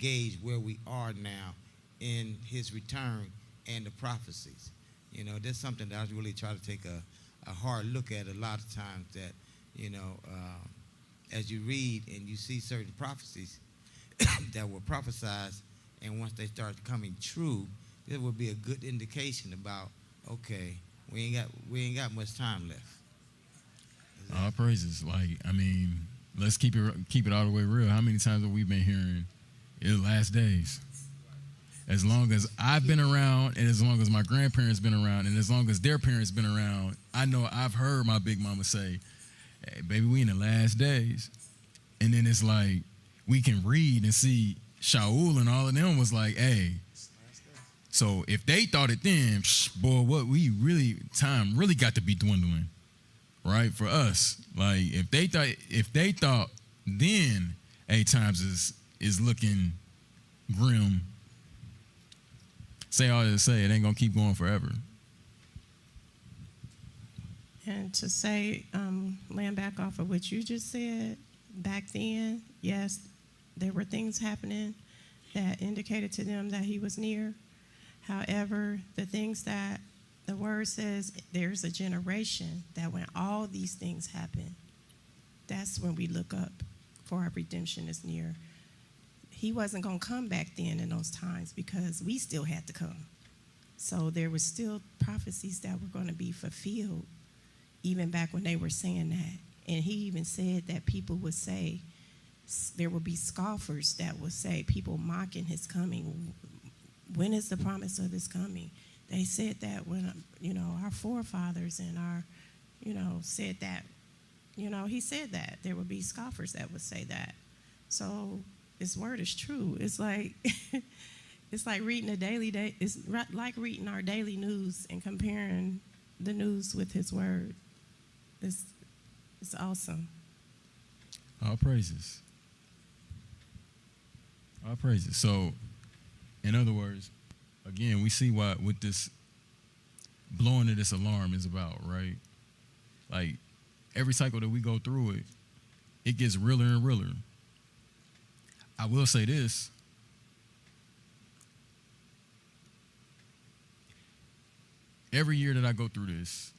gauge where we are now in his return and the prophecies. You know, that's something that I really try to take a hard look at a lot of times that, you know, as you read and you see certain prophecies that were prophesied, and once they start coming true, it would be a good indication about, okay, we ain't got much time left. All praises. Like, I mean, let's keep it all the way real. How many times have we been hearing in the last days? As long as I've been around, and as long as my grandparents been around, and as long as their parents been around, I know I've heard my big mama say, "Hey, baby, we in the last days." And then it's like we can read and see Shaul and all of them was like, "Hey." So if they thought it then, boy, what we really time really got to be dwindling, right? For us, like if they thought then, times is looking grim. Say all to say, it ain't gonna keep going forever. And to say, laying back off of what you just said, back then, yes, there were things happening that indicated to them that he was near. However, the things that the word says, there's a generation that when all these things happen, that's when we look up for our redemption is near. He wasn't going to come back then in those times because we still had to come. So there were still prophecies that were going to be fulfilled even back when they were saying that. And he even said that people would say, there would be scoffers that would say, people mocking his coming. When is the promise of his coming? They said that when, our forefathers and our, said that, he said that. There would be scoffers that would say that. So his word is true. It's like it's like reading it's like reading our daily news and comparing the news with his word. It's awesome. All praises. All praises. So, in other words, again, we see what this blowing of this alarm is about, right? Like every cycle that we go through it gets realer and realer. I will say this. Every year that I go through this,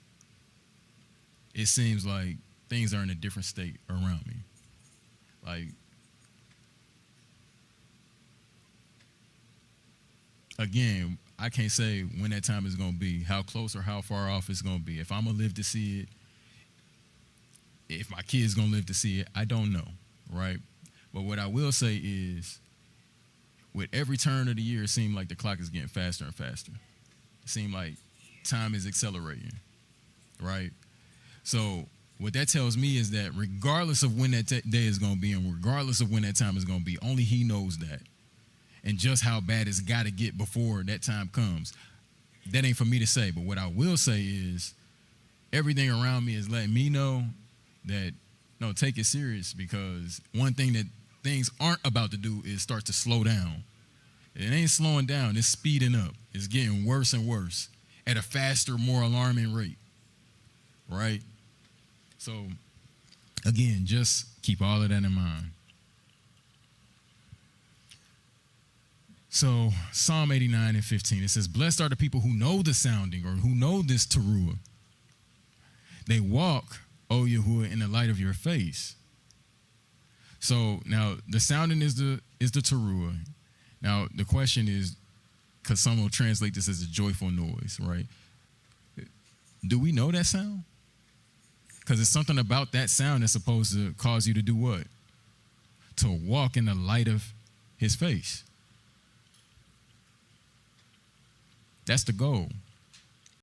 it seems like things are in a different state around me. Like, again, I can't say when that time is going to be, how close or how far off it's going to be. If I'm going to live to see it, if my kid's going to live to see it, I don't know, right? But what I will say is, with every turn of the year, it seems like the clock is getting faster and faster. It seems like time is accelerating, right? So what that tells me is that regardless of when that day is going to be and regardless of when that time is going to be, only he knows that. And just how bad it's got to get before that time comes. That ain't for me to say. But what I will say is everything around me is letting me know that, no, take it serious, because one thing that things aren't about to do is start to slow down. It ain't slowing down. It's speeding up. It's getting worse and worse at a faster, more alarming rate, right? So, again, just keep all of that in mind. So, Psalm 89 and 15, it says, "Blessed are the people who know the sounding," or who know this teruah. "They walk, O Yahuwah, in the light of your face." So now the sounding is the teruah. Now the question is, because some will translate this as a joyful noise, right? Do we know that sound? Because it's something about that sound that's supposed to cause you to do what? To walk in the light of his face. That's the goal.